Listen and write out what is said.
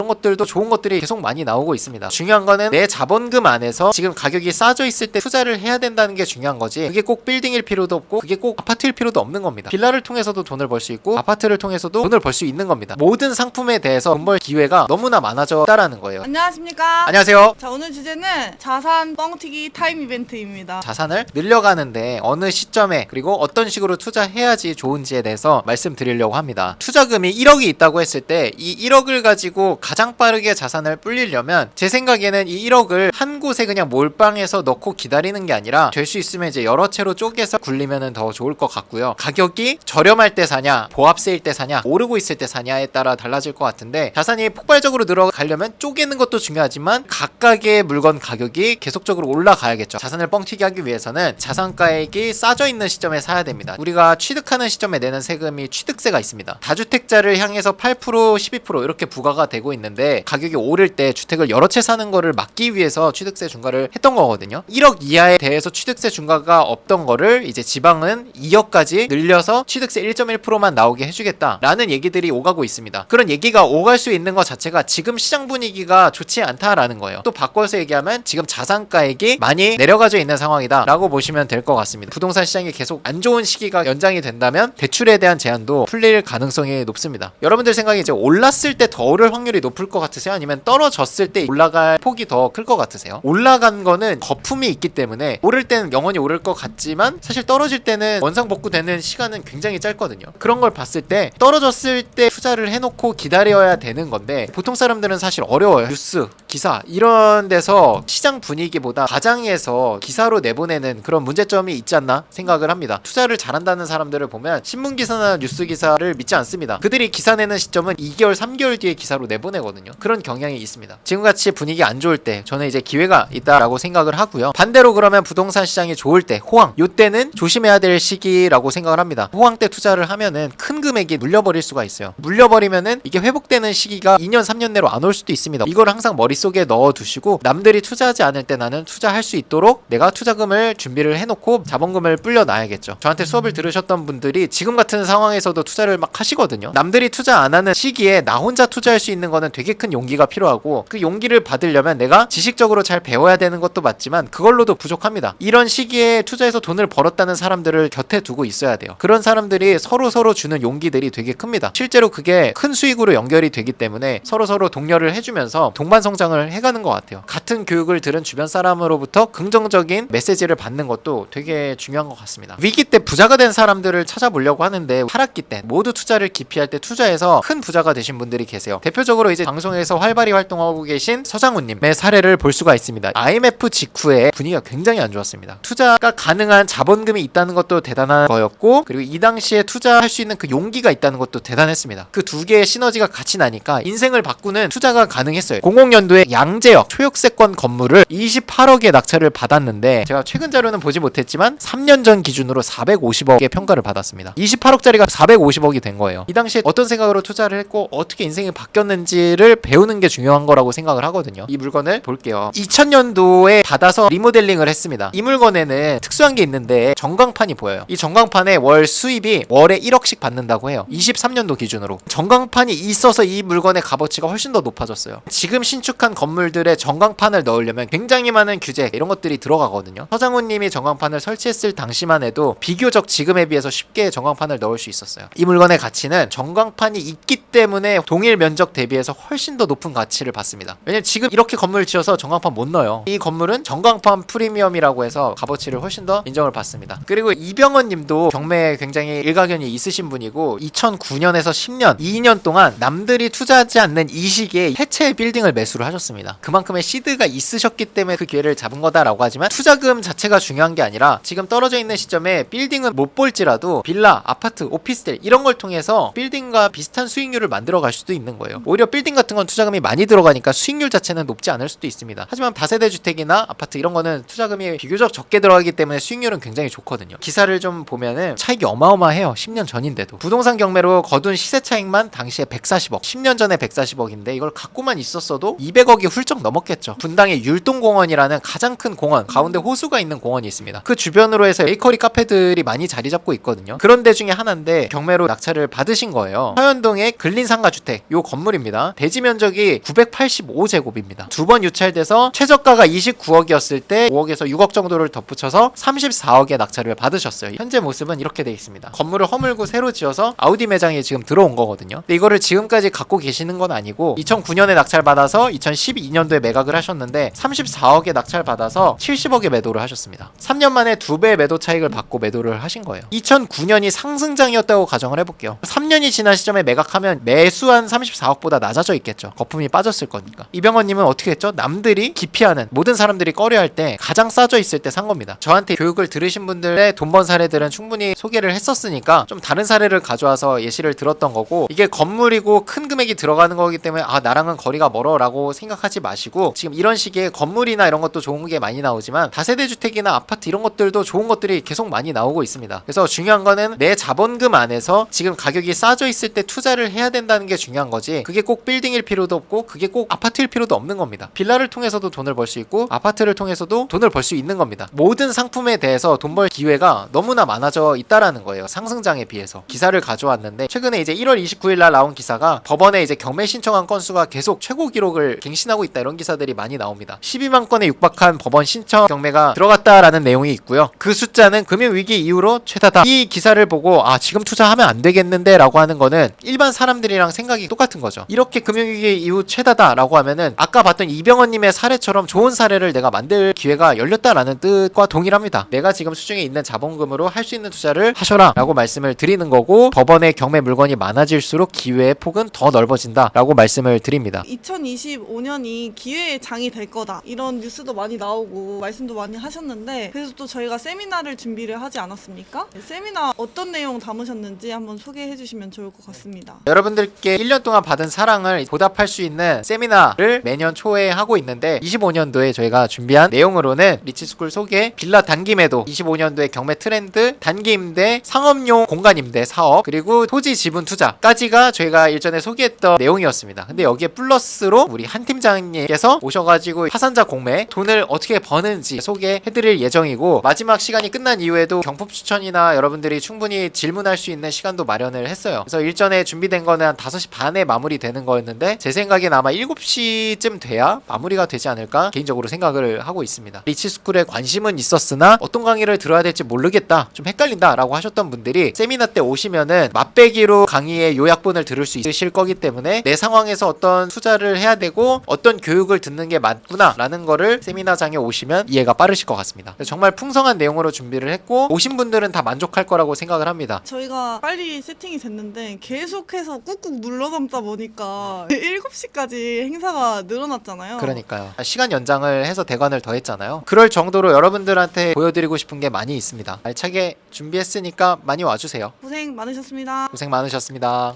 것들도 좋은 것들이 계속 많이 나오고 있습니다. 중요한 거는 내 자본금 안에서 지금 가격이 싸져 있을 때 투자를 해야 된다는 게 중요한 거지, 그게 꼭 빌딩일 필요도 없고 그게 꼭 아파트일 필요도 없는 겁니다. 빌라를 통해서도 돈을 벌 수 있고 아파트를 통해서도 돈을 벌 수 있는 겁니다. 모든 상품에 대해서 돈 벌 기회가 너무나 많아졌다라는 거예요. 안녕하십니까. 안녕하세요. 자, 오늘 주제는 자산 뻥튀기 타임 이벤트입니다. 자산을 늘려가는데 어느 시점에 그리고 어떤 식으로 투자해야지 좋은지에 대해서 말씀드리려고 합니다. 투자금이 1억이 있다고 했을 때 이 1억을 가지고 가장 빠르게 자산을 불리려면 제 생각에는 이 1억을 한 곳에 그냥 몰빵해서 넣고 기다리는 게 아니라 될 수 있으면 이제 여러 채로 쪼개서 굴리면 더 좋을 것 같고요. 가격이 저렴할 때 사냐, 보합세일 때 사냐, 오르고 있을 때 사냐에 따라 달라질 것 같은데, 자산이 폭발적으로 늘어가려면 쪼개는 것도 중요하지만 각각의 물건 가격이 계속적으로 올라가야겠죠. 자산을 뻥튀기 하기 위해서는 자산가액이 싸져 있는 시점에 사야 됩니다. 우리가 취득하는 시점에 내는 세금이 취득세가 있습니다. 다주택자를 향해서 8%, 12% 이렇게 부과가 되고 있는데, 가격이 오를 때 주택을 여러 채 사는 거를 막기 위해서 취득세 중과를 했던 거거든요. 1억 이하에 대해서 취득세 중과가 없던 거를 이제 지방은 2억까지 늘려서 취득세 1.1%만 나오게 해주겠다라는 얘기들이 오가고 있습니다. 그런 얘기가 오갈 수 있는 것 자체가 지금 시장 분위기가 좋지 않다라는 거예요. 또 바꿔서 얘기하면 지금 자산가액이 많이 내려가져 있는 상황이다 라고 보시면 될 것 같습니다. 부동산 시장이 계속 안 좋은 시기가 연장이 된다면 대출에 대한 제한도 풀릴 가능성이 높습니다. 여러분들 생각에 이제 올랐을 때 더 오를 확률이 높을 것 같으세요? 아니면 떨어졌을 때 올라갈 폭이 더 클 것 같으세요? 올라간 거는 거품이 있기 때문에 오를 때는 영원히 오를 것 같지만 사실 떨어질 때는 원상복구되는 시간은 굉장히 짧거든요. 그런 걸 봤을 때 떨어졌을 때 투자를 해놓고 기다려야 되는 건데, 보통 사람들은 사실 어려워요. 뉴스, 기사 이런 데서 시장 분위기보다 가장에서 기사로 내보내는 그런 문제점이 있지 않나 생각을 합니다. 투자를 잘한다는 사람들을 보면 신문기사나 뉴스기사를 믿지 않습니다. 그들이 기사 내는 시점은 2개월, 3개월 뒤에 기사로 내보내거든요. 그런 경향이 있습니다. 지금같이 분위기 안 좋을 때 저는 이제 기회가 있다라고 생각을 하고요. 반대로 그러면 부동산 시장이 좋을 때, 호황, 요때는 조심해야 될 시기라고 생각을 합니다. 호황 때 투자를 하면은 큰 금액이 물려버릴 수가 있어요. 물려버리면은 이게 회복되는 시기가 2년, 3년 내로 안 올 수도 있습니다. 이걸 항상 머릿속에 넣어두시고, 남들이 투자하지 않을 때 나는 투자할 수 있도록 내가 투자금을 준비를 해놓고 자본금을 불려놔야겠죠. 저한테 수업을 들으셨던 분들이 지금 같은 상황에서도 투자를 막 하시거든요. 남들이 투자 안 하는 시기에 나 혼자 투자할 수 있는 거는 되게 큰 용기가 필요하고, 그 용기를 받으려면 내가 지식적으로 잘 배워야 되는 것도 맞지만 그걸로도 부족합니다. 이런 시기에 투자해서 돈을 벌었다는 사람들을 곁에 두고 있어야 돼요. 그런 사람들이 서로 주는 용기들이 되게 큽니다. 실제로 그게 큰 수익으로 연결이 되기 때문에 서로 독려를 해주면서 동반 성장을 해가는 것 같아요. 같은 교육을 들은 주변 사람으로부터 긍정적인 메시지를 받는 것도 되게 중요한 것 같습니다. 위기 때 부자가 된 사람들을 찾아보려고 하는데, 하락기 때 모두 투자를 기피할 때 투자해서 큰 부자가 되신 분들이 계세요. 대표적으로 이제 방송에서 활발히 활동하고 계신 서장훈님의 사례를 볼 수가 있습니다. IMF 직후에 분위기가 굉장히 안 좋았습니다. 투자가 가능한 자본금이 있다는 것도 대단한 거였고, 그리고 이 당시에 투자할 수 있는 그 용기가 있다는 것도 대단했습니다. 그 두 개의 시너지가 같이 나니까 인생을 바꾸는 투자가 가능했어요. 00년도에 양재역 초역세권 건물을 28억에 낙찰을 받았는데, 제가 최근 자료는 보지 못했지만 3년 전 기준으로 450억의 평가를 받았습니다. 28억짜리가 450억이 된 거예요. 이 당시에 어떤 생각으로 투자를 했고 어떻게 인생이 바뀌었는지를 배우는 게 중요한 거라고 생각을 하거든요. 이 물건을 볼게요. 2000년도에 받아서 리모델링을 했습니다. 이 물건에는 특수한 게 있는데 전광판이 보여요. 이 전광판에 월 수입이 월에 1억씩 받는다고 해요. 23년도 기준으로. 전광판이 있어서 이 물건의 값어치가 훨씬 더 높아졌어요. 지금 신축한 건물들의 전광판을 넣으려면 굉장히 많은 규제 이런 것들이 들어가거든요. 서장훈님이 전광판을 설치했을 당시만 해도 비교적 지금에 비해서 쉽게 전광판을 넣을 수 있었어요. 이 물건의 가치는 전광판이 있기 때문에 동일 면적 대비해서 훨씬 더 높은 가치를 받습니다. 왜냐면 지금 이렇게 건물을 지어서 전광판 못 넣어요. 이 건물은 전광판 프리미엄이라고 해서 값어치를 훨씬 더 인정을 받습니다. 그리고 이병헌 님도 경매에 굉장히 일가견이 있으신 분이고, 2009년에서 10년 2년 동안 남들이 투자하지 않는 이 시기에 해체 빌딩을 매수를 하셨습니다. 그만큼의 시드가 있으셨기 때문에 그 기회를 잡은 거다라고 하지만, 투자금 자체가 중요한 게 아니라 지금 떨어져 있는 시점에 빌딩은 못 볼지라도 빌라, 아파트, 오피스텔 이런 걸 통해서 빌딩과 비슷한 수익률을 만들어 갈 수도 있는 거예요. 오히려 빌딩 같은 건 투자금이 많이 들어가니까 수익률 자체는 높지 않을 수도 있습니다. 하지만 다세대 주택이나 아파트 이런 거는 투자금이 비교적 적게 들어가기 때문에 수익률은 굉장히 좋거든요. 기사를 좀 보면은 차익이 어마어마해요. 10년 전인데도. 부동산 경매로 거둔 시세 차익만 당시에 140억, 10년 전에 140억인데 이걸 갖고만 있었어도 200억 200억이 훌쩍 넘었겠죠. 분당에 율동공원이라는 가장 큰 공원, 가운데 호수가 있는 공원이 있습니다. 그 주변으로 해서 베이커리 카페들이 많이 자리 잡고 있거든요. 그런 데 중에 하나인데 경매로 낙찰을 받으신 거예요. 서현동의 근린상가주택 요 건물입니다. 대지 면적이 985제곱입니다. 두 번 유찰돼서 최저가가 29억이었을 때 5억에서 6억 정도를 덧붙여서 34억에 낙찰을 받으셨어요. 현재 모습은 이렇게 돼 있습니다. 건물을 허물고 새로 지어서 아우디 매장이 지금 들어온 거거든요. 근데 이거를 지금까지 갖고 계시는 건 아니고 2009년에 낙찰 받아서 2012년도에 매각을 하셨는데 34억에 낙찰 받아서 70억에 매도를 하셨습니다. 3년 만에 2배 매도 차익을 받고 매도를 하신 거예요. 2009년이 상승장이었다고 가정을 해볼게요. 3년이 지난 시점에 매각하면 매수한 34억보다 낮아져 있겠죠. 거품이 빠졌을 거니까. 이병헌님은 어떻게 했죠? 남들이 기피하는, 모든 사람들이 꺼려할 때 가장 싸져 있을 때 산 겁니다. 저한테 교육을 들으신 분들의 돈 번 사례들은 충분히 소개를 했었으니까 좀 다른 사례를 가져와서 예시를 들었던 거고, 이게 건물이고 큰 금액이 들어가는 거기 때문에 아 나랑은 거리가 멀어 라고 생각하지 마시고, 지금 이런 식의 건물이나 이런 것도 좋은 게 많이 나오지만 다세대 주택이나 아파트 이런 것들도 좋은 것들이 계속 많이 나오고 있습니다. 그래서 중요한 거는 내 자본금 안에서 지금 가격이 싸져 있을 때 투자를 해야 된다는 게 중요한 거지, 그게 꼭 빌딩일 필요도 없고 그게 꼭 아파트일 필요도 없는 겁니다. 빌라를 통해서도 돈을 벌 수 있고 아파트를 통해서도 돈을 벌 수 있는 겁니다. 모든 상품에 대해서 돈 벌 기회가 너무나 많아져 있다라는 거예요. 상승장에 비해서. 기사를 가져왔는데 최근에 이제 1월 29일 날 나온 기사가 법원에 이제 경매 신청한 건수가 계속 최고 기록을 갱신하고 있다, 이런 기사들이 많이 나옵니다. 12만 건에 육박한 법원 신청 경매가 들어갔다라는 내용이 있고요. 그 숫자는 금융위기 이후로 최다다. 이 기사를 보고 아 지금 투자하면 안 되겠는데 라고 하는 거는 일반 사람들이랑 생각이 똑같은 거죠. 이렇게 금융위기 이후 최다다 라고 하면은 아까 봤던 이병헌님의 사례처럼 좋은 사례를 내가 만들 기회가 열렸다라는 뜻과 동일합니다. 내가 지금 수중에 있는 자본금으로 할 수 있는 투자를 하셔라 라고 말씀을 드리는 거고, 법원의 경매 물건이 많아질수록 기회의 폭은 더 넓어진다 라고 말씀을 드립니다. 2025년이 기회의 장이 될 거다, 이런 뉴스도 많이 나오고 말씀도 많이 하셨는데, 그래서 또 저희가 세미나를 준비를 하지 않았습니까? 세미나 어떤 내용 담으셨는지 한번 소개해 주시면 좋을 것 같습니다. 여러분들께 1년 동안 받은 사랑을 보답할 수 있는 세미나를 매년 초에 하고 있는데, 25년도에 저희가 준비한 내용으로는 리치스쿨 소개, 빌라 단기 매도, 25년도의 경매 트렌드, 단기 임대, 상업용 공간 임대 사업, 그리고 토지 지분 투자까지가 저희가 일전에 소개했던 내용이었습니다. 근데 여기에 플러스로 우리 한 팀장님께서 오셔가지고 파산자 공매, 돈을 어떻게 버는지 소개해드릴 예정이고, 마지막 시간이 끝난 이후에도 경품 추천이나 여러분들이 충분히 질문할 수 있는 시간도 마련을 했어요. 그래서 일전에 준비된 거는 한 5시 반에 마무리되는 거였는데 제 생각엔 아마 7시쯤 돼야 마무리가 되지 않을까 개인적으로 생각을 하고 있습니다. 리치스쿨에 관심은 있었으나 어떤 강의를 들어야 될지 모르겠다, 좀 헷갈린다 라고 하셨던 분들이 세미나 때 오시면은 맛배기로 강의의 요약본을 들을 수 있으실 거기 때문에 내 상황에서 어떤 투자를 해야 되고 어떤 교육을 듣는 게 맞구나 라는 거를 세미나장에 오시면 이해가 빠르실 것 같습니다. 정말 풍성한 내용으로 준비를 했고 오신 분들은 다 만족할 거라고 생각을 합니다. 저희가 빨리 세팅이 됐는데 계속해서 꾹꾹 눌러 담다 보니까 7시까지 행사가 늘어났잖아요. 그러니까요. 시간 연장을 해서 대관을 더 했잖아요. 그럴 정도로 여러분들한테 보여드리고 싶은 게 많이 있습니다. 알차게 준비했으니까 많이 와주세요. 고생 많으셨습니다. 고생 많으셨습니다.